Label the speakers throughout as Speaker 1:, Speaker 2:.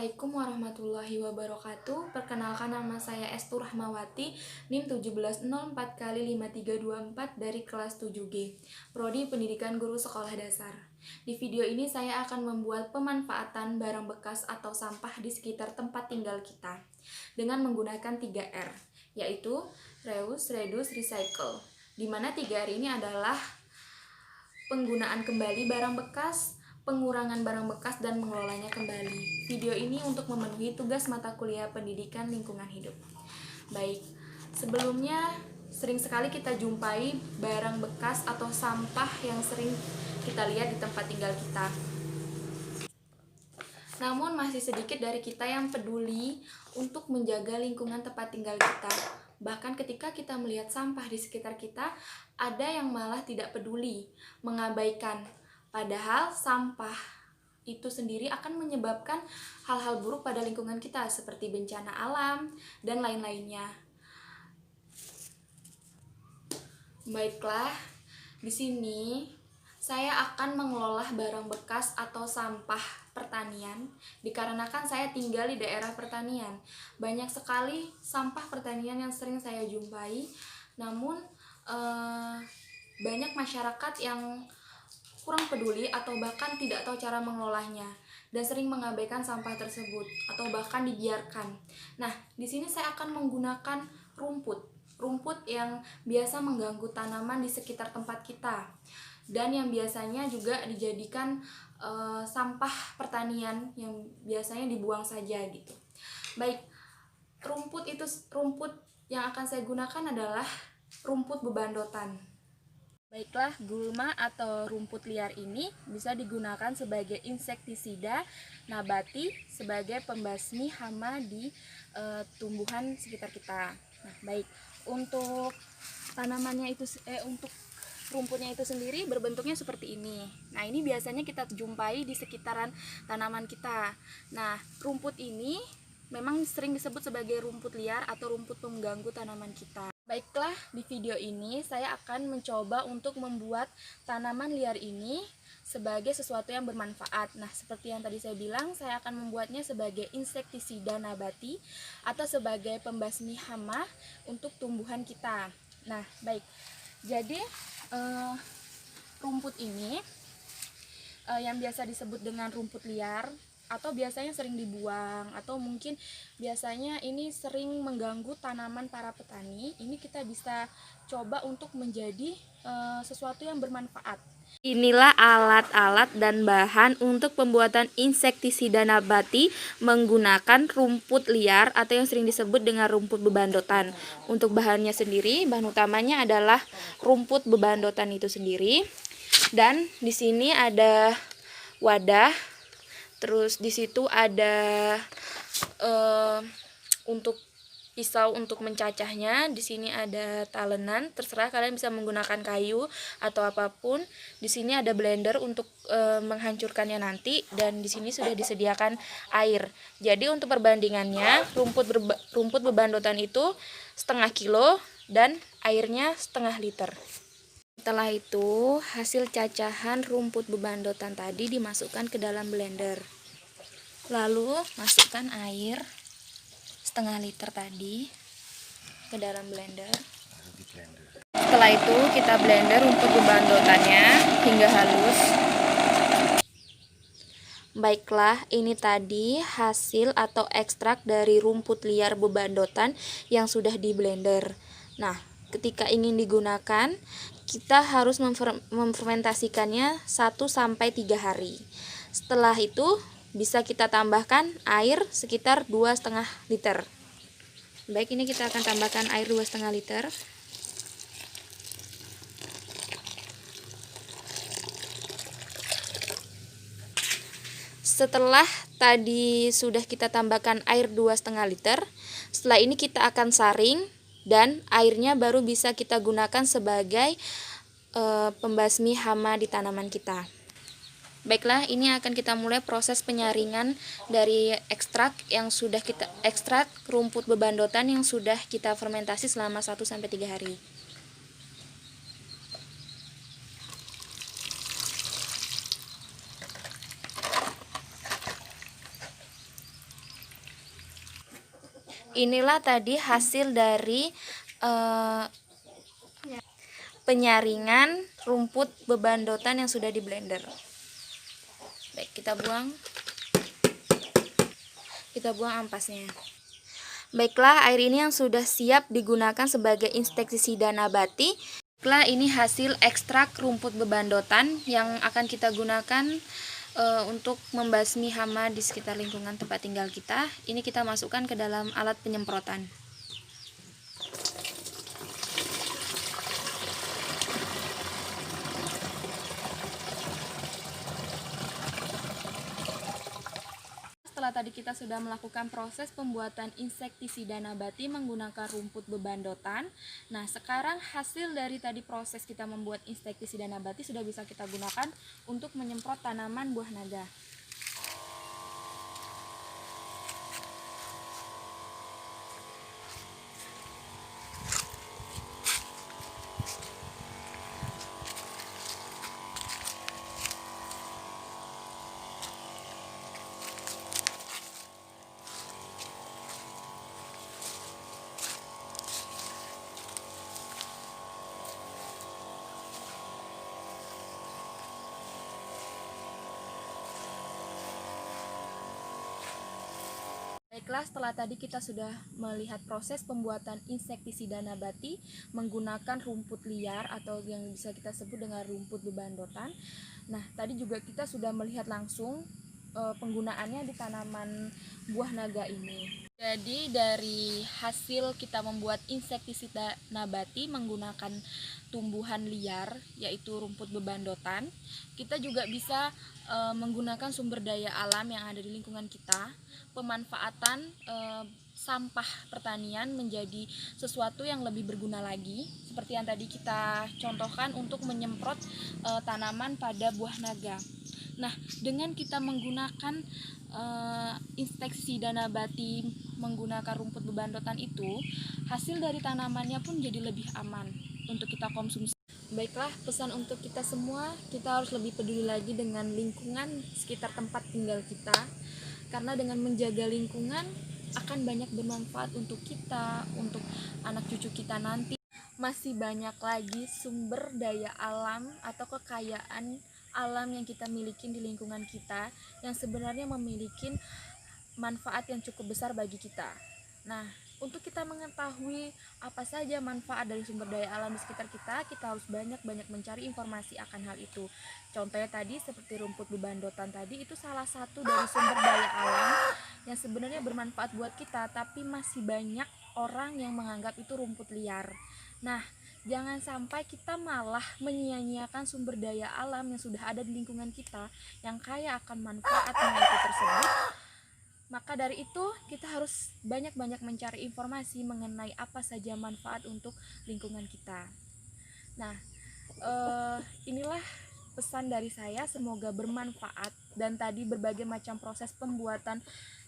Speaker 1: Assalamualaikum warahmatullahi wabarakatuh. Perkenalkan, nama saya Estu Rahmawati, NIM 1704 dari kelas 7G, Prodi Pendidikan Guru Sekolah Dasar. Di video ini saya akan membuat pemanfaatan barang bekas atau sampah di sekitar tempat tinggal kita dengan menggunakan 3R, yaitu reuse, reduce, recycle. Di mana 3R ini adalah penggunaan kembali barang bekas, pengurangan barang bekas, dan mengelolanya kembali. Video ini untuk memenuhi tugas mata kuliah pendidikan lingkungan hidup. Baik, sebelumnya sering sekali kita jumpai barang bekas atau sampah yang sering kita lihat di tempat tinggal kita. Namun masih sedikit dari kita yang peduli untuk menjaga lingkungan tempat tinggal kita. Bahkan ketika kita melihat sampah di sekitar kita, ada yang malah tidak peduli, mengabaikan. Padahal sampah itu sendiri akan menyebabkan hal-hal buruk pada lingkungan kita seperti bencana alam dan lain-lainnya. Baiklah, di sini saya akan mengelola barang bekas atau sampah pertanian dikarenakan saya tinggal di daerah pertanian. Banyak sekali sampah pertanian yang sering saya jumpai, namun banyak masyarakat yang kurang peduli atau bahkan tidak tahu cara mengelolanya dan sering mengabaikan sampah tersebut atau bahkan dibiarkan. Nah, di sini saya akan menggunakan rumput yang biasa mengganggu tanaman di sekitar tempat kita dan yang biasanya juga dijadikan sampah pertanian yang biasanya dibuang saja gitu. Baik, rumput yang akan saya gunakan adalah rumput bebandotan. Baiklah, gulma atau rumput liar ini bisa digunakan sebagai insektisida nabati sebagai pembasmi hama di tumbuhan sekitar kita. Nah, baik, untuk untuk rumputnya itu sendiri berbentuknya seperti ini. Nah, ini biasanya kita jumpai di sekitaran tanaman kita. Nah, rumput ini memang sering disebut sebagai rumput liar atau rumput pengganggu tanaman kita. Baiklah, di video ini saya akan mencoba untuk membuat tanaman liar ini sebagai sesuatu yang bermanfaat. Nah, seperti yang tadi saya bilang, saya akan membuatnya sebagai insektisida nabati atau sebagai pembasmi hama untuk tumbuhan kita. Nah, baik. Jadi, rumput ini yang biasa disebut dengan rumput liar atau biasanya sering dibuang atau mungkin biasanya ini sering mengganggu tanaman para petani. Ini kita bisa coba untuk menjadi sesuatu yang bermanfaat.
Speaker 2: Inilah alat-alat dan bahan untuk pembuatan insektisida nabati menggunakan rumput liar atau yang sering disebut dengan rumput bebandotan. Untuk bahannya sendiri, bahan utamanya adalah rumput bebandotan itu sendiri. Dan di sini ada wadah. Terus di situ ada untuk pisau untuk mencacahnya. Di sini ada talenan, terserah kalian bisa menggunakan kayu atau apapun. Di sini ada blender untuk menghancurkannya nanti, dan di sini sudah disediakan air. Jadi untuk perbandingannya, rumput bebandotan itu setengah kilo dan airnya setengah liter. Setelah itu, hasil cacahan rumput bebandotan tadi dimasukkan ke dalam blender. Lalu, masukkan air setengah liter tadi ke dalam blender. Setelah itu, kita blender rumput bebandotannya hingga halus. Baiklah, ini tadi hasil atau ekstrak dari rumput liar bebandotan yang sudah di blender. Nah, ketika ingin digunakan, kita harus memfermentasikannya 1-3 hari. Setelah itu bisa kita tambahkan air sekitar 2,5 liter. Baik, ini kita akan tambahkan air 2,5 liter. Setelah tadi sudah kita tambahkan air 2,5 liter, setelah ini kita akan saring dan airnya baru bisa kita gunakan sebagai pembasmi hama di tanaman kita. Baiklah, ini akan kita mulai proses penyaringan dari ekstrak rumput bebandotan yang sudah kita fermentasi selama 1-3 hari. Inilah tadi hasil dari eh, penyaringan rumput bebandotan yang sudah di blender. Baik, kita buang ampasnya. Baiklah, air ini yang sudah siap digunakan sebagai insektisida nabati. Baiklah, ini hasil ekstrak rumput bebandotan yang akan kita gunakan untuk membasmi hama di sekitar lingkungan tempat tinggal kita. Ini kita masukkan ke dalam alat penyemprotan. Setelah tadi kita sudah melakukan proses pembuatan insektisida nabati menggunakan rumput bebandotan. Nah, sekarang hasil dari tadi proses kita membuat insektisida nabati sudah bisa kita gunakan untuk menyemprot tanaman buah naga. Baiklah, setelah tadi kita sudah melihat proses pembuatan insektisida nabati menggunakan rumput liar atau yang bisa kita sebut dengan rumput bebandotan. Nah, tadi juga kita sudah melihat langsung penggunaannya di tanaman buah naga ini. Jadi dari hasil kita membuat insektisida nabati menggunakan tumbuhan liar yaitu rumput bebandotan, kita juga bisa menggunakan sumber daya alam yang ada di lingkungan kita, pemanfaatan sampah pertanian menjadi sesuatu yang lebih berguna lagi, seperti yang tadi kita contohkan untuk menyemprot tanaman pada buah naga. Nah, dengan kita menggunakan insektisida nabati menggunakan rumput bebandotan itu, hasil dari tanamannya pun jadi lebih aman untuk kita konsumsi. Baiklah, pesan untuk kita semua, kita harus lebih peduli lagi dengan lingkungan sekitar tempat tinggal kita, karena dengan menjaga lingkungan akan banyak bermanfaat untuk kita, untuk anak cucu kita nanti. Masih banyak lagi sumber daya alam atau kekayaan alam yang kita miliki di lingkungan kita yang sebenarnya memiliki manfaat yang cukup besar bagi kita. Nah, untuk kita mengetahui apa saja manfaat dari sumber daya alam di sekitar kita, kita harus banyak-banyak mencari informasi akan hal itu. Contohnya tadi seperti rumput bebandotan tadi, itu salah satu dari sumber daya alam yang sebenarnya bermanfaat buat kita, tapi masih banyak orang yang menganggap itu rumput liar. Nah, jangan sampai kita malah menyia-nyiakan sumber daya alam yang sudah ada di lingkungan kita yang kaya akan manfaatnya itu tersebut. Maka dari itu kita harus banyak-banyak mencari informasi mengenai apa saja manfaat untuk lingkungan kita. Nah, inilah pesan dari saya, semoga bermanfaat. Dan tadi berbagai macam proses pembuatan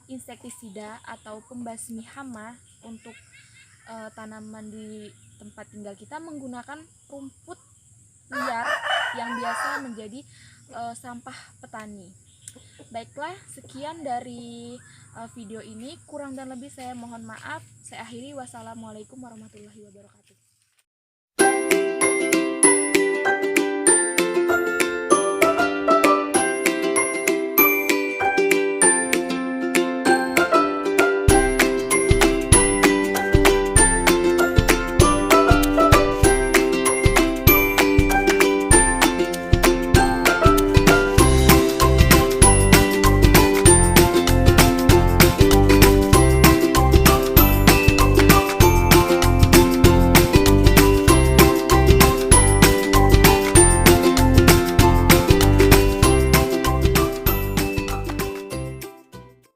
Speaker 2: insektisida atau pembasmi hama untuk tanaman di tempat tinggal kita menggunakan rumput liar yang biasa menjadi sampah petani. Baiklah, sekian dari video ini. Kurang dan lebih saya mohon maaf. Saya akhiri. Wassalamualaikum warahmatullahi wabarakatuh.